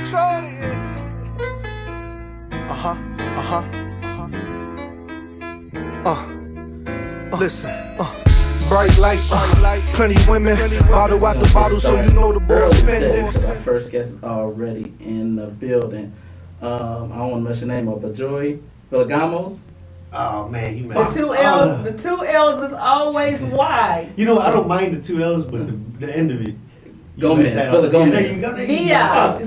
Shorty. Uh-huh, uh-huh, listen, bright lights, plenty women, bottle out the bottle, so you know the boy spending. Our first guest is already in the building. I don't want to mess your name up, but Joey Villagamos. Oh man, you The two L's. The two L's is always Y. You know, I don't mind the two L's, but the end of it. Gomez. Villa Gomez. Villa. Villa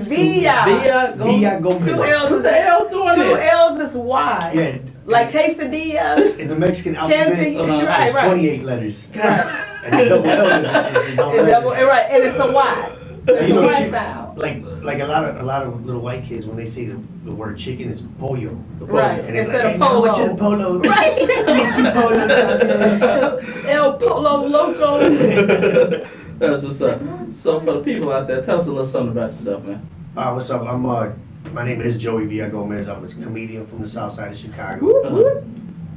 Gomez. Two L's. What the hell doing Two it? L's is Y. Yeah. Like quesadilla. In the Mexican alphabet, Right, there's 28 letters. Right. And the double L is on It's double, right, and it's a Y. It's You a know, Y sound. like a lot of little white kids, when they say the word chicken, it's pollo. Right. And it's Instead like, of hey, polo. man, what's your polo? Right. What's your polo tacos? El Polo Loco. That's what's up. So for the people out there, tell us a little something about yourself, man. What's up? My name is Joey Villa Gomez. I'm a comedian from the south side of Chicago. Whoop, whoop.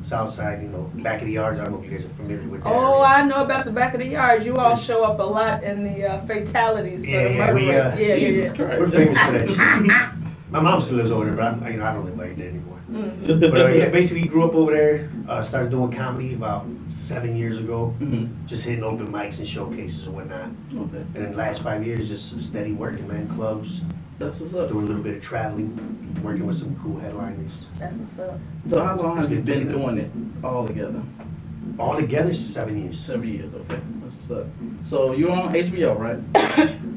South side, you know, back of the yards. I don't know if you guys are familiar with that. Oh, area. I know about the back of the yards. You all show up a lot in the fatalities for the Yeah, murder we, rate. Jesus Christ. We're famous for that shit. My mom still lives over there, but I don't live like that anymore. Mm. But yeah, basically grew up over there. Started doing comedy about 7 years ago. Mm-hmm. Just hitting open mics and showcases and whatnot. Okay. And in the last 5 years, just steady working, man. Clubs, That's what's up. doing a little bit of traveling, working with some cool headliners. That's what's up. So how long have you been doing it all together? All together, 7 years. 7 years, okay. That's what's up. So you're on HBO, right?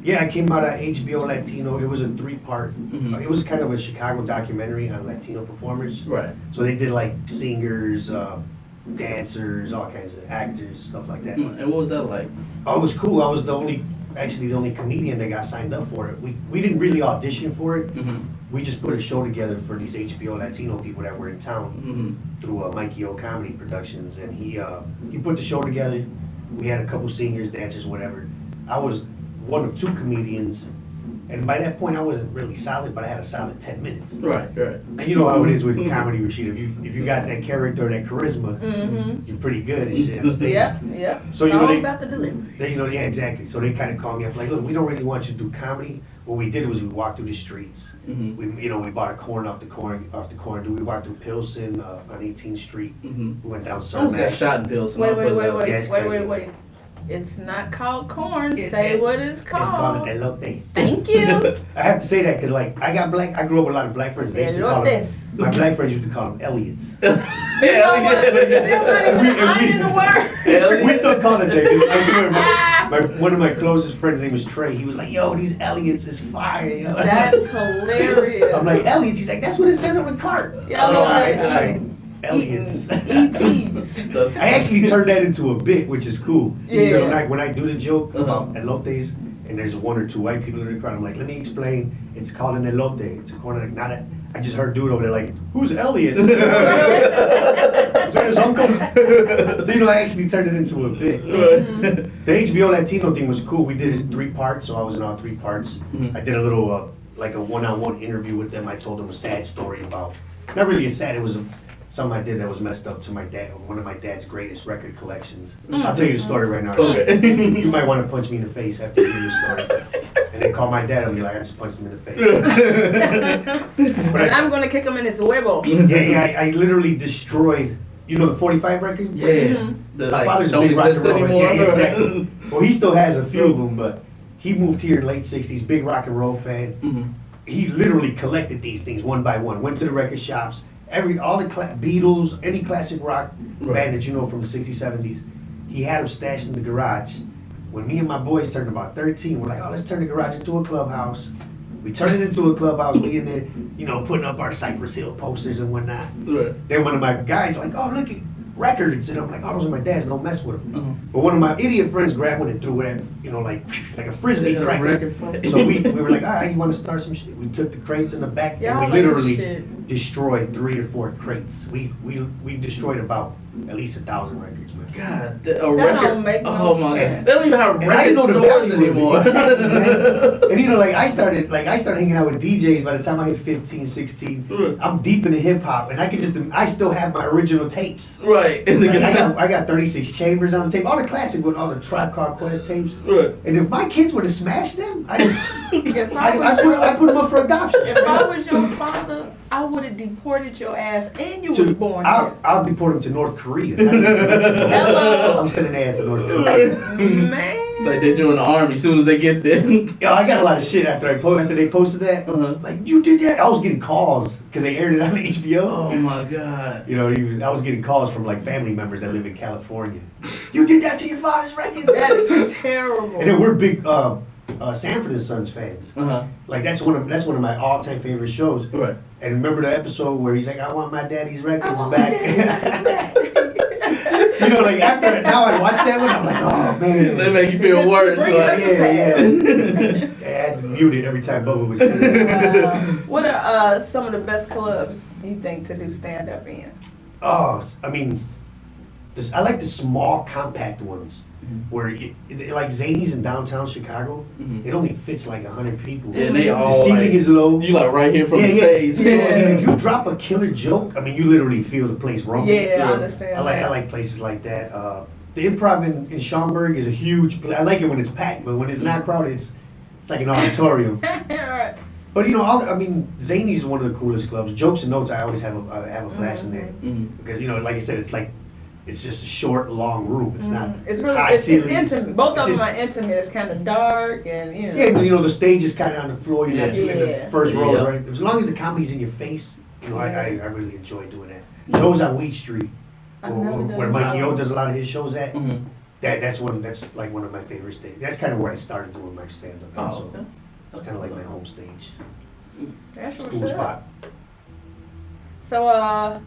Yeah, I came out of HBO Latino. It was a 3-part. Mhm. It was kind of a Chicago documentary on Latino performers. Right. So they did like singers, dancers, all kinds of actors, stuff like that. And what was that like? Oh, it was cool. I was actually the only comedian that got signed up for it. We didn't really audition for it. Mm-hmm. We just put a show together for these HBO Latino people that were in town Mm-hmm. through Mikey O Comedy Productions, and he put the show together. We had a couple singers, dancers, whatever. I was one of 2 comedians, and by that point I wasn't really solid, but I had a solid 10 minutes. Right, right. And you know how it is with comedy, Rashid. If you got that character, that charisma, Mm-hmm. you're pretty good at shit on stage. Yeah, yeah. So, you it's know, all they- about the delivery. Yeah, exactly. So they kind of called me up like, look, we don't really want you to do comedy. What we did was we walked through the streets. Mm-hmm. We bought a corn off the corner. We walked through Pilsen on 18th Street. Mm-hmm. We went down Someone's got Cermak. shot in Pilsen. Wait, I'll put it wait, out. wait, Yeah, it's wait, crazy. wait. It's not called corn. It- Say it- what it's It's called called. an elote. Thank you. I have to say that because like I grew up with a lot of black friends. They used to call them, Elotes. my black friends used to call them Elliots. You know what? There's not even an I in the word. We still call it that. I swear, one of my closest friends' name was Trey. He was like, "Yo, these Elliots is fire." Yo. That's hilarious. I'm like, Elliots? He's like, that's what it says on the cart. Yeah, all right, all yeah. right. Elliots. ETs. That's- I actually turned that into a bit, which is cool. Yeah. You know, when I do the joke Uh-huh. about elotes, and there's 1 or 2 white people in the crowd, I'm like, let me explain. It's called an elote. It's a corn. Not a. I just heard dude over there like, who's Elliot? Is that his uncle? So you know, I actually turned it into a bit. The HBO Latino thing was cool. We did it in 3 parts, so I was in all 3 parts. Mhm. I did a little like a one-on-one interview with them. I told them a sad story about, not really a sad. It was something I did that was messed up to my dad. One of my dad's greatest record collections. I'll tell you the story right now. Okay. You might want to punch me in the face after you hear the story, and then call my dad and be like, I just punched him in the face. And I'm gonna kick him in his huevos. Yeah, I literally destroyed. You know the 45 records? Yeah. Mhm. That My like father's a don't big rock and exist roller. anymore. Yeah, exactly. Well, he still has a few of them, but he moved here in late 60s, big rock and roll fan. Mhm. He literally collected these things one by one, went to the record shops, all the Beatles, any classic rock Right. band that you know from the 60s, 70s, he had them stashed in the garage. When me and my boys turned about 13, we're like, oh, let's turn the garage into a clubhouse. We turned it into a clubhouse, we in there, you know, putting up our Cypress Hill posters and whatnot. Right. Then one of my guys like, oh, look at records. And I'm like, oh, those are my dad's, don't mess with them. Uh-huh. But one of my idiot friends grabbed one and threw it, you know, like a frisbee, They had a cracked record it. fight. So we were like, all right, you want to start some shit? We took the crates in the back Y'all and we ain't literally shit. destroyed 3 or 4 crates. We destroyed about at least 1,000 records, man. God, a That record. don't make no Oh my sense. God, they don't even have And I record didn't know the stores value of it. anymore. Exactly, man. And you know, like I started hanging out with DJs by the time I hit 15, 16. Right. I'm deep into hip hop, and I still have my original tapes. Right. Like, I got 36 Chambers on tape, all the classic with all the Tribe Called Quest tapes. Right. And if my kids were to smash them, If I put them up for adoption. If I was your father, I would have deported your ass, and you was born here. I'll deport them to North Korea. Not even to Mexico. Hello. I'm sending their ass to North Korea. Man. Like they join the army as soon as they get there. Yo, I got a lot of shit after they posted that. Uh-huh. Like, you did that? I was getting calls because they aired it on HBO. Oh my God. You know, I was getting calls from like family members that live in California. You did that to your father's records? That is terrible. And then we're big Sanford and Sons fans. Uh-huh. Like that's one of my all-time favorite shows. Right. And remember the episode where he's like, I want my daddy's records I want my back. You know, like after now I watch that one, I'm like, oh man. They make you feel Just worse. bring it Like, Yeah. I had to mute it every time Bubba was saying. What are some of the best clubs you think to do stand up in? Oh, I mean, I like the small, compact ones. Where like Zanies in downtown Chicago, Mhm. it only fits like 100 people. Yeah, and they the all ceiling like, is low. You like right here from the stage. You know, and if you drop a killer joke, I mean, you literally feel the place rumble. Yeah, I understand. I like places like that. The Improv in Schaumburg is a huge. I like it when it's packed, but when it's not crowded, it's like an auditorium. Right. But you know, Zanies is one of the coolest clubs. Jokes and Notes, I always have a blast in there Mhm. because you know, like I said, it's just a short, long room. It's not. It's really high it's ceilings. intimate. Both of It's them are intimate. It's kind of dark and you know. Yeah, but you know the stage is kind of on the floor. You're not in Yeah. the first row, Yeah. right? As long as the comedy's in your face, you know, I really enjoy doing that. Joe's on Wheat Street, I've never done where that. Mikey O does a lot of his shows at. Mhm. That's like one of my favorite stages. That's kind of where I started doing my stand up. Oh, okay. It's kind of like my home stage, That's what's cool up. spot. So,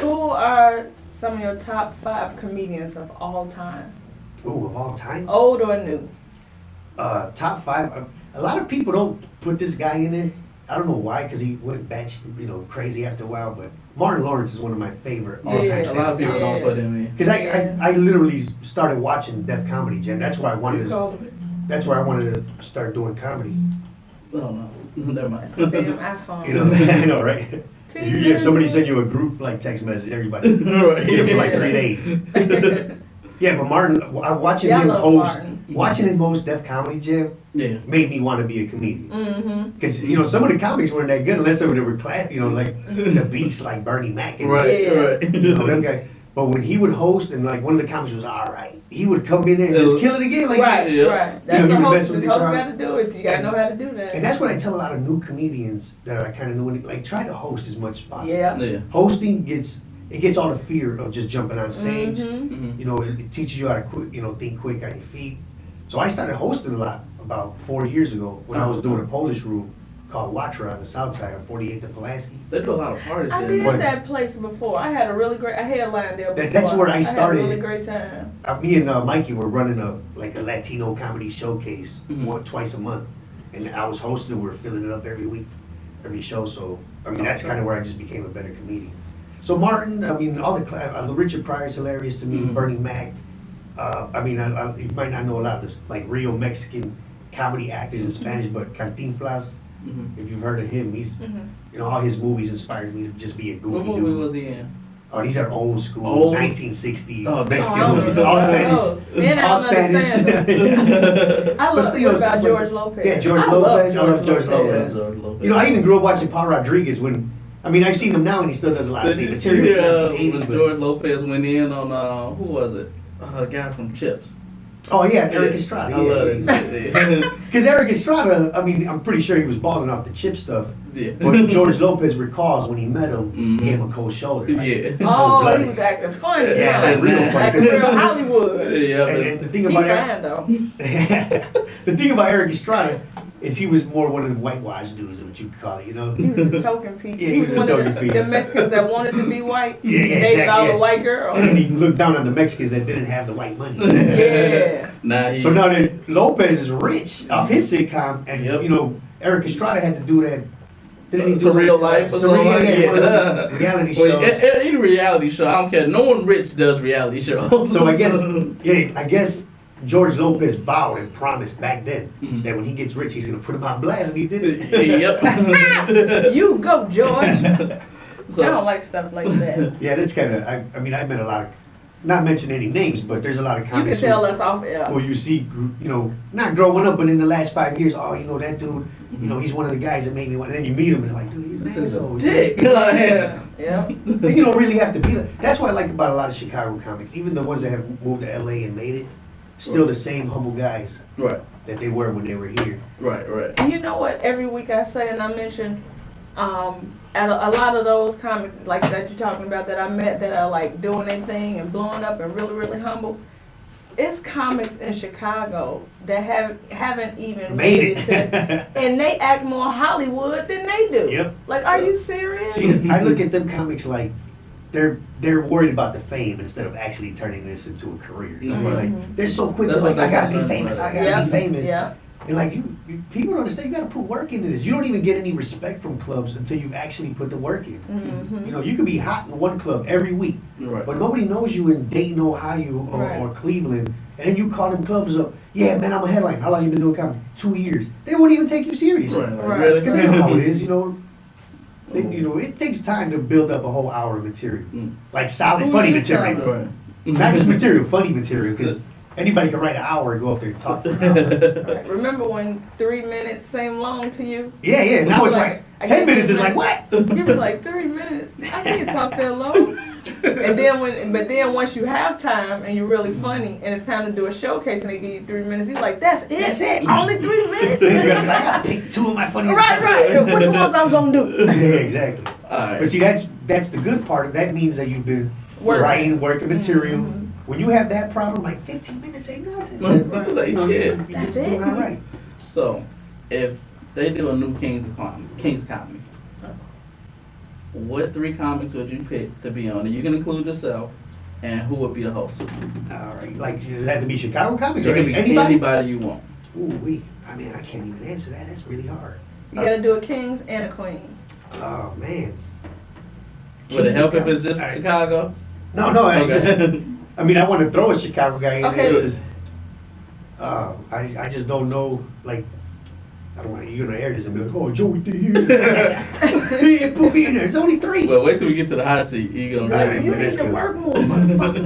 who are some of your top 5 comedians of all time, Ooh, of all time, old or new? top 5. A lot of people don't put this guy in there. I don't know why, because he went crazy after a while. But Martin Lawrence is one of my favorite all time. Yeah, A lot of people don't Yeah. put him in. Because I literally started watching Def Comedy Jam. That's why I wanted You to. called it. That's why I wanted to start doing comedy. Oh no. Never mind. That's the damn iPhone. You know, I know, right? If somebody send you a group like text message, everybody Right. get it for like 3 days. Yeah, but Martin, watching Yeah, I him love host, Martin. watching him host Def Comedy Jam Yeah. made me want to be a comedian. Mm-hmm. Because you know some of the comics weren't that good unless they were class, you know, like the beats like Bernie Mac and Right. Yeah. Right. you know them guys. But when he would host and like one of the comics was all right, he would come in there and just kill it again. Like, Right, Yeah. right. That's You know, the he would host. mess with The the host crowd. got to do it. You got to know how to do that. And that's what I tell a lot of new comedians that I kind of know, like try to host as much as possible. Yeah. Yeah. Hosting gets all the fear of just jumping on stage. Mhm. Mhm. You know, it teaches you how to think quick on your feet. So I started hosting a lot about 4 years ago when I was doing a Polish room called Watra on the south side of 48th and Pulaski. They do a lot of parties I there. did What? that place before. I had a really great. I headlined there before. That's where I had started. a really great time. Me and Mikey were running a Latino comedy showcase Mhm. twice a month, and I was hosting. We were filling it up every week, every show. So I mean, that's kind of where I just became a better comedian. So Martin, I mean, all the Richard Pryor's hilarious to me. Mhm. Bernie Mac. I mean, you might not know a lot of this, like real Mexican comedy actors in Spanish, but Cantinflas. Mhm. If you've heard of him, he's Mhm. you know all his movies inspired me to just be a What goofy movie dude. was he in? Oh, these are old school, Old? 1960 Oh, Mexican Oh, I don't movies, know all about Spanish. those. Then I All don't understand Spanish. I But love still, you know, what stuff about like George that. Lopez. Yeah, George I love Lopez. I love George Lopez. George Lopez. You know, I even grew up watching Paul Rodriguez when, I mean, I've seen him now and he still does a lot of the same material from Yeah, 1980. when But, George Lopez went in on who was it? The guy from Chips. oh yeah, Eric Estrada. I love that. Because Eric Estrada, I mean, I'm pretty sure he was balling off the chip stuff. Yeah. But George Lopez recalls when he met him, Mhm. he gave him a cold shoulder. Like, Yeah. Oh, Bloody. he was acting funny. Yeah, huh? like real funny. Acting real Hollywood. Yeah, but And the thing He about fine though. the thing about Eric Estrada is he was more one of the whitewashed dudes, what you could call it, you know? He was a token piece. Yeah, he was a one token of the, piece. the Mexicans that wanted to be white. Yeah, and dated exactly, all yeah. the white girls. And he looked down on the Mexicans that didn't have the white money. Yeah. Nah, he, So now that Lopez is rich off his sitcom, and Yep. you know Eric Estrada had to do that Didn't he To do like, real life or something like yeah, one of that? the reality Well, shows. any reality show, I don't care. No one rich does reality shows. So I guess George Lopez vowed and promised back then Mhm. that when he gets rich, he's gonna put him on blast, and he did it. Yep. You go, George. So- I don't like stuff like that. Yeah, that's kind of. I mean, I met a lot of, not mention any names, but there's a lot of You can comics tell us off air. who you see, you know, not growing up, but in the last 5 years. Oh, you know that dude. You know, he's one of the guys that made me want. And then you meet him and you're like, dude, he's This an is a asshole. dick. Yeah. And you don't really have to be like. That's what I like about a lot of Chicago comics. Even the ones that have moved to LA and made it, still the same humble guys Right, that they were when they were here. right. And you know what? Every week I say, and I mention, at a lot of those comics like that you're talking about that I met that are like doing their thing and blowing up and really, really humble. It's comics in Chicago that haven't even Made it. to, and they act more Hollywood than they do. Yep. Like, are you serious? See, I look at them comics like they're worried about the fame instead of actually turning this into a career. You know, Mhm. like they're so quick That's to like, what I gotta they're be famous, I concerned gotta Yeah. be famous. Yeah. And like you people don't understand, you gotta put work into this. You don't even get any respect from clubs until you actually put the work in. Mm-hmm. You know, you could be hot in one club every week, Right. but nobody knows you in Dayton, Ohio, Right. or Cleveland. And then you call them clubs up. Yeah, man, I'm a headline. How long you been doing comedy? 2 years. They won't even take you seriously. Right, like, Right. really? Because they know how it is, you know. You know, it takes time to build up a whole hour of material. Mm. Like solid, Who funny you material. telling? Right. Not just material, funny material. Because anybody can write an hour and go up there and talk for an hour. Right. Remember when 3 minutes seemed long to you? Yeah, yeah. Now it's like, I 10 gave minutes you is like, what? You were like 3 minutes. I can't talk that long. And then once you have time and you're really funny and it's time to do a showcase and they give you 3 minutes, you're like, that's it. That's it. Only 3 minutes. So you gotta be like, I gotta pick 2 of my funniest Right, jokes. right. Which ones I'm gonna do? Yeah, exactly. Alright. But see, that's the good part. That means that you've been Working. writing, working material. Mhm. When you have that problem, like 15 minutes ain't nothing. It's like, You know, shit. you're That's just doing it. all right. So, if they do a new King's Comedy, what 3 comics would you pick to be on? And you can include yourself, and who would be the host? All right. Like, does it have to be Chicago comics It or can be anybody? anybody you want. Ooh, I mean, I can't even answer that. That's really hard. You gotta do a Kings and a Queens. Oh, man. Would it help if it's just All right. Chicago? No, I just, Okay. I mean, I want to throw a Chicago guy in Okay. there. It's just, I just don't know, like, I don't want you're gonna air this and be like, oh, Joey D here. He didn't put me in there. It's only 3. Well, wait till we get to the hot seat. You're gonna Right, really. You but need that's to good. work more, motherfucker.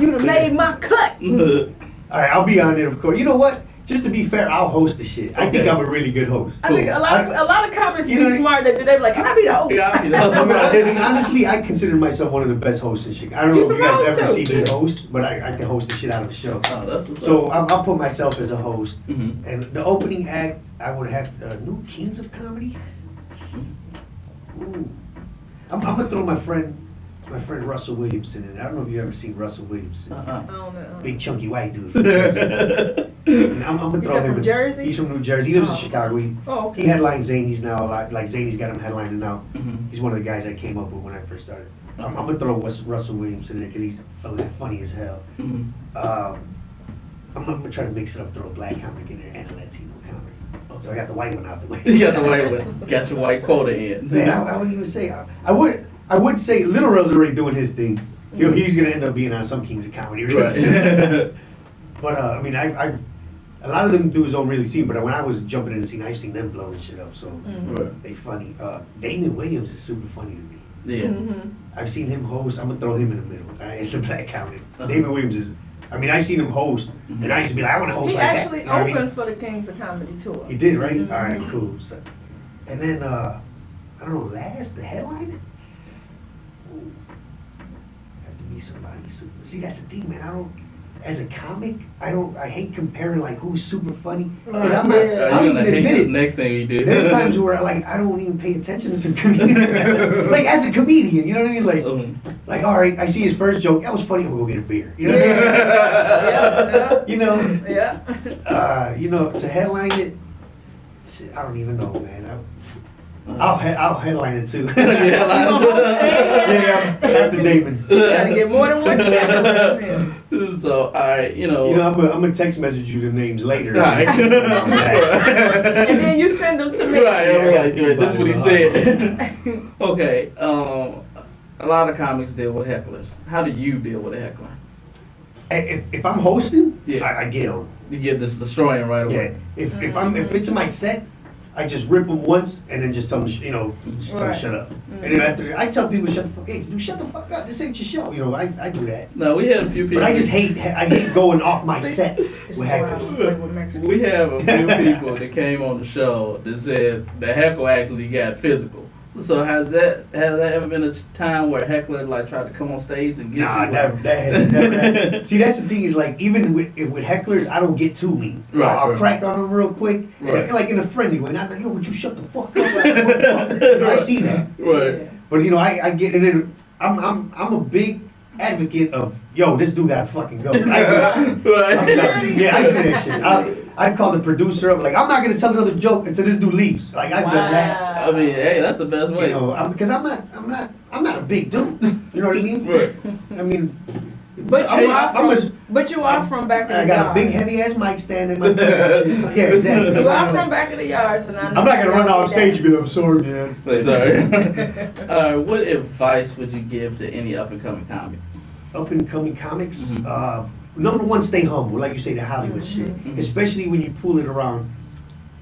You done made my cut. All right, I'll be on it, of course. You know what? Just to be fair, I'll host the shit. I think Okay. I'm a really good host. I think a lot of comics You be know- smart that do. They be like, can I be the host? Yeah, you I mean, know. honestly, I consider myself one of the best hosts in Chicago. I don't know You're if you guys ever supposed see to. me host, but I can host the shit out of a show. Oh, that's what's So up. I'll put myself as a host. Mhm. And the opening act, I would have new Kings of Comedy. Ooh. I'm gonna throw my friend Russell Williamson in. I don't know if you ever seen Russell Williamson. Uh-uh. I don't know. Big chunky white dude. From Jersey. And I'm gonna You throw said him from in. Jersey? He's from New Jersey. He lives in Oh. Chicago. Oh, He okay. headlines Zany's now a lot. Like Zany's got him headlining now. Mhm. He's one of the guys I came up with when I first started. I'm gonna throw Russell Williamson in there because he's funny as hell. Mhm. I'm gonna try to mix it up, throw a black comic in there and a Latino comic. So I got the white one out the way. You got the white one. Got your white quota in. Man, I wouldn't even say. I would say Little Rel's already doing his thing. He's gonna end up being on some Kings of Comedy. Really soon. Right. But I mean, I a lot of them dudes don't really see, but when I was jumping in the scene, I've seen them blowing shit up. So Right. they funny. Damon Williams is super funny to me. Yeah. Mhm. I've seen him host. I'm gonna throw him in the middle. It's the black comic. Uh-huh. Damon Williams is. I mean, I've seen him host, and I used to be like, I want to host He like actually that. You know what I mean? opened for the Kings of Comedy tour. He did, right? Mhm. All right, cool. So, and then, I don't know, the headliner? Ooh. Have to be somebody super. See, that's the thing, man. As a comic, I hate comparing, like, who's super funny. Because I'm not, Yeah. You're I'll gonna even hate admit the it. next thing we do. There's times where, like, I don't even pay attention to some comedian. Like, as a comedian, you know what I mean? Like, all right, I see his first joke. That was funny. I'm going to go get a beer. You know what I mean? Yeah, You know? yeah. You know, to headline it, shit, I don't even know, man. I'll headline it too. Yeah, Yeah, after Damon. Gotta get more than one camera. So, all right, You know, I'm gonna text message you the names later. All right. And then you send them to me. Right, I'm like, Yeah, this is what he said. Okay, a lot of comics deal with hecklers. How do you deal with a heckler? If I'm hosting, Yeah. I get them. You get this destroying right away. Yeah. If it's in my set, I just rip them once and then just tell them, just tell them Right. shut up. And then after I tell people shut the fuck, hey, you shut the fuck up. This ain't your show. You know, I do that. No, we had a few people. But I hate going off my set This with is why I hackers. work with Mexican. We have a few people that came on the show that said the heckle actually got physical. So has that ever been a time where a heckler like tried to come on stage and get Nah, you? never. That has never happened. See, that's the thing is like even with hecklers, I don't get too mean. Right, I'll right. crack on them real quick, Right. like in a friendly way. Not like, yo, would you shut the fuck up? motherfucker?" I see that. Right. But you know, I get and then I'm a big advocate of yo, this dude gotta fucking go. I do that. I'm Right. sorry. Yeah, I do that shit. I've called the producer up like I'm not gonna tell another joke until this dude leaves. Like I've done that. I mean, hey, that's the best way. You know, because I'm not a big dude. You know what I mean? Right. I mean, But I'm you a- are I'm a- from, but you are from back of the I got a big yards. heavy ass mic stand in my pocket. Yeah, exactly. You are from back of the yards, and I know I'm not gonna you run don't off do stage that. and be like, I'm sorry, man. Sorry. What advice would you give to any up and coming comic? Up and coming comics, Mhm. number one, stay humble, like you say, the Hollywood shit. Mhm. Especially when you pull it around.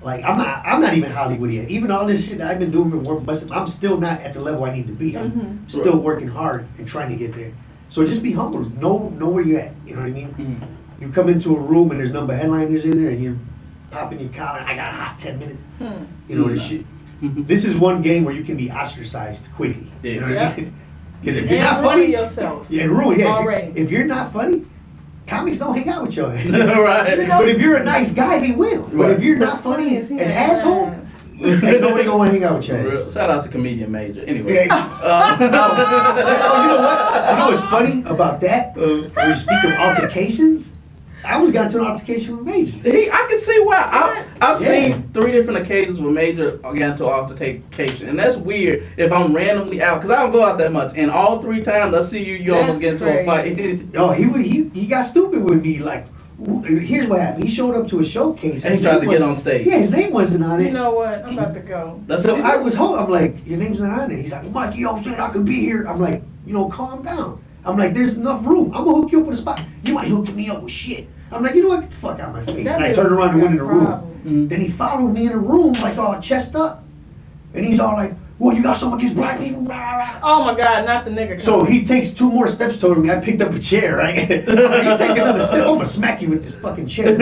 Like I'm not even Hollywood yet. Even all this shit that I've been doing with work, but I'm still not at the level I need to be. I'm Mhm. still Right. working hard and trying to get there. So just be humble. Know where you're at. You know what I mean? Mhm. You come into a room and there's number headliners in there and you're popping your collar. I got a hot 10 minutes. Hmm. You know this Mhm. shit. Mhm. This is one game where you can be ostracized quickly. You know what Yeah. I mean? Because if you're And not ruin funny, yourself. yeah, and ruin. Yeah, Already. if you're not funny, comics don't hang out with your ass. Right. But if you're a nice guy, they will. But Right. if you're What's not funny funny is and he ain't asshole, lying. ain't nobody gonna want to hang out with your Real- ass. Shout out to comedian Major. Anyway. Yeah. Oh, you know what? You know what's funny about that? When you speak of altercations, I almost got into an altercation with Major. I can see why. I've Yeah. seen 3 different occasions where Major got into altercation, and that's weird. If I'm randomly out, because I don't go out that much, and all 3 times I see you, you almost get That's into a fight. Yo, he got stupid with me. Like, here's what happened. He showed up to a showcase. And he His tried name to get wasn't- on stage. Yeah, his name wasn't on You it. know what? I'm about to go. That's So what I was home. I'm like, your name's not on it. He's like, well, Mikey, yo, said I could be here. I'm like, calm down. I'm like, there's enough room. I'm gonna hook you up with a spot. You ain't hooking me up with shit. I'm like, you know what? Get the fuck out of my face. That And I is turned around and went in the room. problem. Mhm. Then he followed me in the room, like all chest up. And he's all like, well, you got something against black people? Rah, rah. Oh my God, not the nigga. So coming. he takes 2 more steps toward me. I picked up a chair, right? You take another step, I'm gonna smack you with this fucking chair.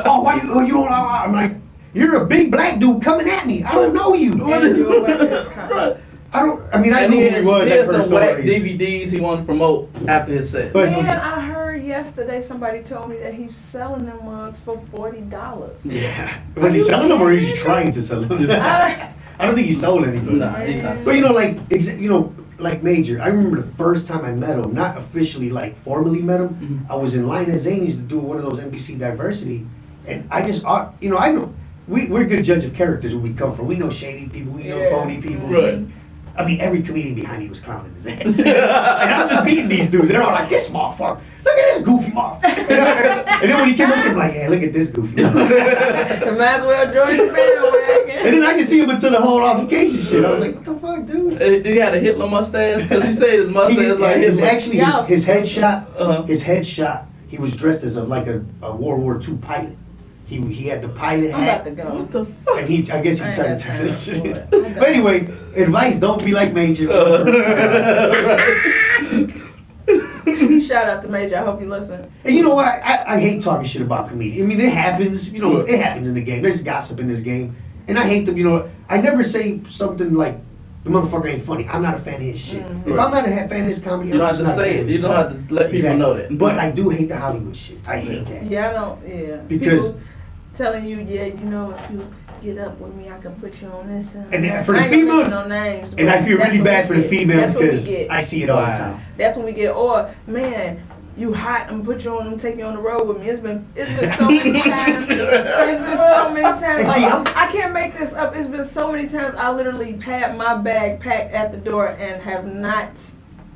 Oh, why you don't? I'm like, you're a big black dude coming at me. I don't know you. And you away with this comment. I mean, I And knew he who has, he was. he I has heard some whack stories. DVDs he wanted to promote after his set. But- Man, I heard yesterday somebody told me that he's selling them ones for $40. Yeah. Was he selling them or is he trying to sell them? I- I don't think he sold any. Nah, he's not. But like Major, I remember the first time I met him, not officially like formally met him. Mhm. I was in line at Zanies to do one of those NBC diversity, and I just, I know we're a good judge of characters where we come from. We know shady people, we know Yeah. phony people. Right. I mean, every comedian behind me was clowning his ass. And I'm just meeting these dudes. They're all like, this motherfucker. Look at this goofy motherfucker. And then when he came up to me, I'm like, yeah, look at this goofy motherfucker. You might as well join the bandwagon. And then I can see him into the whole altercation shit. I was like, what the fuck, dude? Did he have a Hitler mustache? Because he said his mustache like his, Hitler. actually, Yes. his headshot, Uh-huh. he was dressed as a World War II pilot. He had the pilot I'm about hat. to go. What the fuck? And I guess he I ain't tried got to turn time this for shit. it. But anyway, advice, don't be like Major. Shout out to Major. I hope you listen. And you know what? I hate talking shit about comedians. I mean, it happens. Right. It happens in the game. There's gossip in this game. And I hate them. I never say something like, the motherfucker ain't funny. I'm not a fan of his shit. Mhm. If I'm not a fan of his comedy, You don't I'm have just to not a say fan it. of his You don't comedy. have to let people know that. But I do hate the Hollywood shit. I hate that. Yeah, I don't. Yeah. Because- People telling you, yeah, if you get up with me, I can put you on this. And that. for the I ain't gonna females- mention no names. And but I feel that's really what bad we for the get. females That's what we because get. I see it all the Wow. time. That's when we get. Or man, you hot, I'm put you on, I'm take you on the road with me. It's been so many times. It's been so many times. And see, I can't make this up. It's been so many times I literally had my bag packed at the door and have not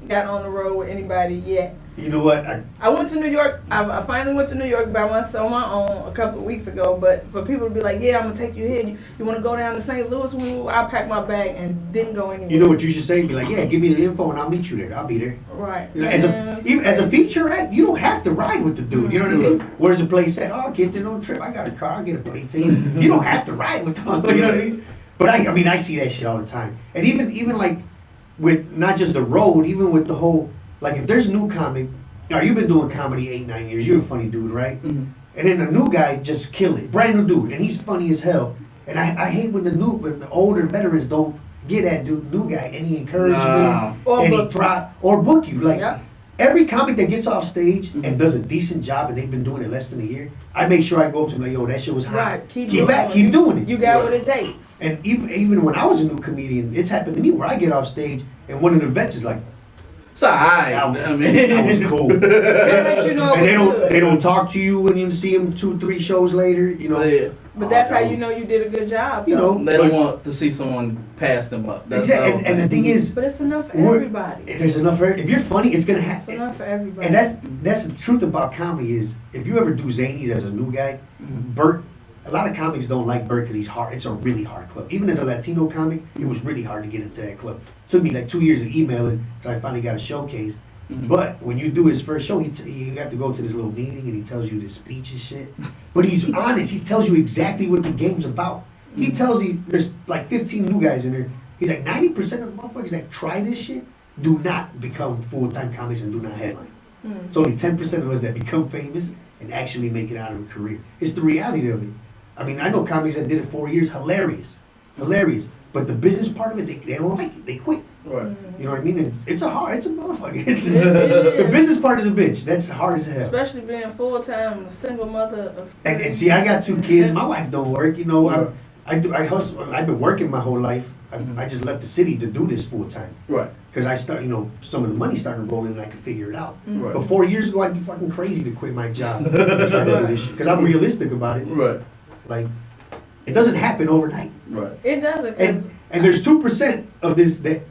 got on the road with anybody yet. You know what? I went to New York. I finally went to New York by myself on my own a couple of weeks ago. But for people to be like, yeah, I'm gonna take you here. You want to go down to St. Louis? I packed my bag and didn't go anywhere. You know what you should say? Be like, yeah, give me the info and I'll meet you there. I'll be there. Right. You know, as a feature act, you don't have to ride with the dude. You know what I mean? Where's the place at? Oh, get the no trip. I got a car. I'll get a plane ticket. You don't have to ride with them. You know what I mean? But I mean, I see that shit all the time. And even like with not just the road, even with the whole, like if there's a new comic, now you've been doing comedy 8-9 years. You're a funny dude, right? Mm-hmm. And then a new guy just kill it, brand new dude, and he's funny as hell. And I hate when the older veterans don't get at new guy any encouragement, Or any book you. prop, or book you. Like Yep. every comic that gets off stage and does a decent job, and they've been doing it less than a year, I make sure I go up to them like, yo, that shit was hot. Right. Keep doing it. You got what it takes. And even when I was a new comedian, it's happened to me where I get off stage and one of the vets is like, It's alright. I mean, I was cool. They let you know And what's they good. don't talk to you when you see them 2-3 shows later, you know. Yeah. But that's how you know you did a good job. You though. know, They don't want to see someone pass them up. That's exactly. the whole And the thing is, But it's enough for we're- everybody. there's enough for if you're funny, it's gonna It's happen. enough for everybody. And that's the truth about comedy is if you ever do Zanies as a new guy, Mhm. Bert. A lot of comics don't like Bert because he's hard. It's a really hard club. Even as a Latino comic, it was really hard to get into that club. Took me like 2 years of emailing, so I finally got a showcase. Mhm. But when you do his first show, you have to go to this little meeting and he tells you this speech and shit. But he's honest. He tells you exactly what the game's about. He tells you there's like 15 new guys in there. He's like 90% of the motherfuckers that try this shit do not become full-time comics and do not headline. It's only 10% of us that become famous and actually make it out of a career. It's the reality of it. I mean, I know comics that did it 4 years, hilarious. But the business part of it, they don't like it. They quit. Right. You know what I mean? And it's a motherfucker. It The is. business part is a bitch. That's hard as hell. Especially being full-time, a single mother. And see, I got 2 kids. My wife don't work. You know, I hustle. I've been working my whole life. I just left the city to do this full time Right. because I start, some of the money started rolling and I could figure it out. Right. But 4 years ago, I'd be fucking crazy to quit my job and try to do this shit because I'm realistic about it. Right. Like, it doesn't happen overnight. Right. It doesn't, because And there's 2% of this that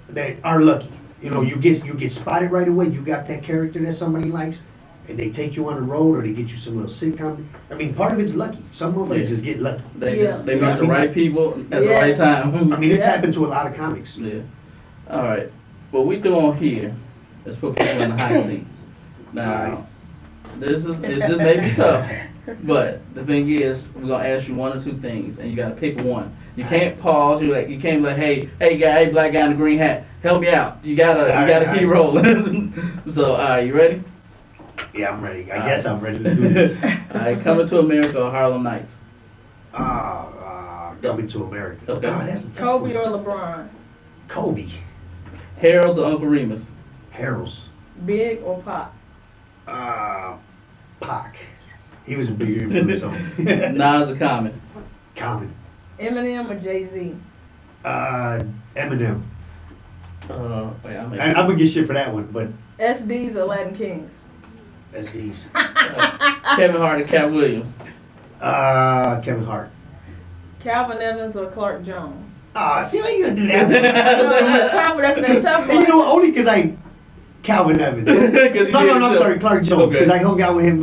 are lucky. You know, you get spotted right away. You got that character that somebody likes, and they take you on the road or they get you some little sitcom. I mean, part of it's lucky. Some motherfuckers Yeah. just get lucky. They Yeah. they You know meet what the I mean? right people at the Yes. right time. I mean, it's Yeah. happened to a lot of comics. Yeah. All right. What we doing here is put people in the hot seat. Now, this may be tough, but the thing is, we're gonna ask you 1 or 2 things, and you gotta pick one. You can't pause. You can't be like, hey, black guy in the green hat, help me out. You gotta keep rolling. So, all right, you ready? Yeah, I'm ready. I guess I'm ready to do this. All right, Coming to America or Harlem Nights. Coming to America. Okay. That's a tough Kobe one. or LeBron, Kobe. Harold's or Uncle Remus. Harold's. Big or Pop. Pac. He was a big influence on me. Nas or Common. Common. Eminem or Jay-Z. Eminem. Wait, I'm I'm gonna get shit for that one, but SDs or Latin Kings. that's these. Kevin Hart or Cat Williams. Kevin Hart. Calvin Evans or Clark Jones. See why you gonna do that one? That's that tough And you one. know, only because Calvin Evans. No, I'm sorry, Clark Jones, Okay. because I hung out with him.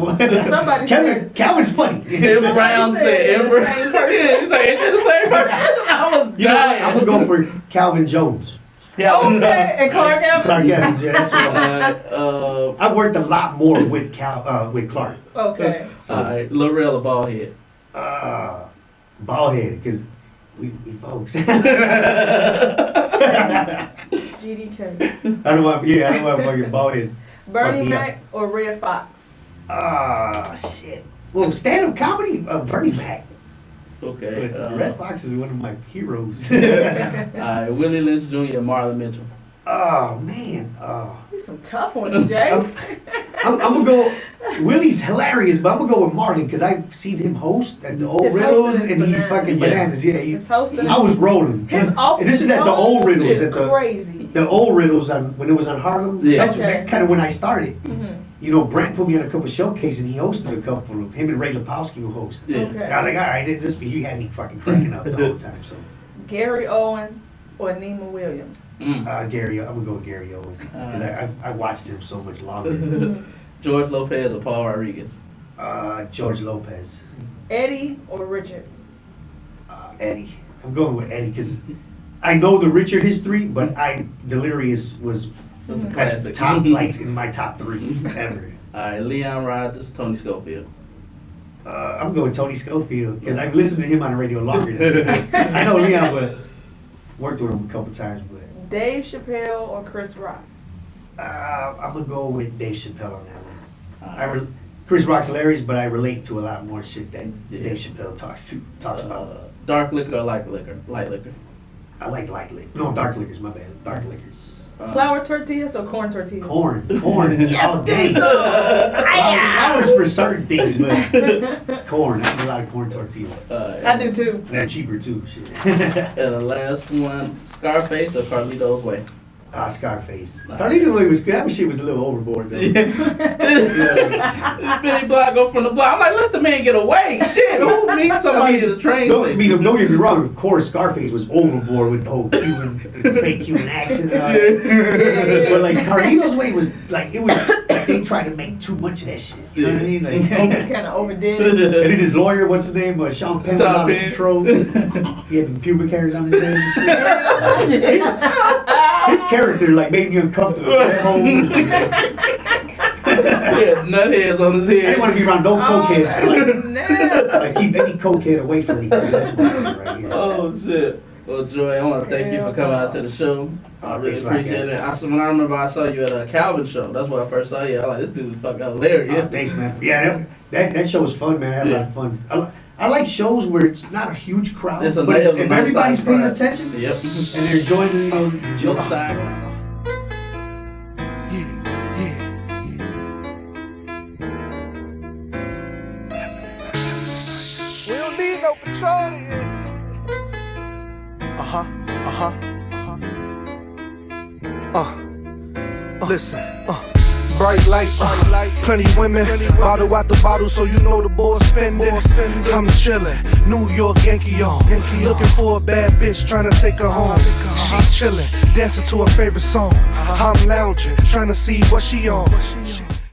Somebody Calvin's funny. Im Brown said, They're the same person. He's like, ain't they the same person? I was You know, dying. I'm gonna go for Calvin Jones. Yeah. Okay, and Clark Evans. Clark Evans, yeah, that's what I'm Alright, I worked a lot more with Clark. Okay. alright, Lorella Ballhead. Bald head, because we folks. GDK. I don't want to fucking bald head. Bernie Fuck me up. Mac or Red Fox. Shit. Well, stand-up comedy, Bernie Mac. Okay. But Red Fox is one of my heroes. Alright, Willie Lynch Jr. and Marlon Mitchell. Oh man. These some tough ones, Jay. I'm gonna go. Willie's hilarious, but I'm gonna go with Marlon because I've seen him host at the old His Riddles, hosting is and he bananas. fucking Yes. bananas. Yeah, His hosting. I was rolling. His office. This is at the old Riddles, It's at the crazy. old Riddles when it was on Harlem. Yeah. That's Okay. kind of when I started. Mhm. you know, Brent put me on a couple showcases and he hosted a couple of him and Ray Lepowski who hosted. Yeah. Okay. And I was like, all right, this he had me fucking cracking up the whole time. So Gary Owen or Neiman Williams? Gary, I'm gonna go with Gary Owen because I watched him so much longer. George Lopez or Paul Rodriguez? George Lopez, Eddie or Richard? Eddie. I'm going with Eddie because I know the Richard history, but Delirious was That's a as classic. top, like in my top 3 ever. All right, Leon Rogers, Tony Schofield. I'm going with Tony Schofield because I've listened to him on the radio longer than I know Leon, but worked with him a couple times. But Dave Chappelle or Chris Rock? I'm gonna go with Dave Chappelle on that one. All right. Chris Rock's hilarious, but I relate to a lot more shit that Yeah. Dave Chappelle talks about. Dark liquor or light liquor? Light liquor. I like light liquor. No, dark liquors. My bad. Dark liquors. Flour tortillas or corn tortillas? Corn Yes, all day. do so. Flowers for certain things, but corn. I eat a lot of corn tortillas. I do too. And they're cheaper too. Shit. And the last one, Scarface or Carlito's Way? Scarface. Carlito's Way was good. That shit was a little overboard though. Billy Black go from the block. I'm like, let the man get away. Shit, who needs somebody to train? Don't get me wrong. Of course, Scarface was overboard with the whole fake Cuban accent and all that. But like Carlito's Way was like like they tried to make too much of that shit. You know what I mean? Like, He kind of overdid and it. then his lawyer, what's his name? Sean Penn was Sean out of Penn. control. He had pubic hairs on his head and shit. His character like made me uncomfortable. That whole movie. He had nut hairs on his I head. didn't want to be around no cokeheads. Oh, Like, nasty. like keep any cokehead away from me. That's what I'm doing right here. Oh shit. Well, Joy, I want to thank you for coming out to the show. I really Thanks a lot, appreciate guys. it. When I remember I saw you at a Calvin show. That's when I first saw you. I was like, this dude is fucking hilarious. Thanks, man. Yeah, that show was fun, man. I had a lot of fun. I like shows where it's not a huge crowd, It's a but nice- if nice everybody's size paying crowd. attention Yep. and they're enjoying the No jokes. style. We don't need no patrol here. Listen, bright lights, plenty women, bottle out the bottle, so you know the boys spending. I'm chillin', New York Yankee on, looking for a bad bitch, tryna take her home. She chillin', dancing to her favorite song. I'm lounging, tryna see what she on.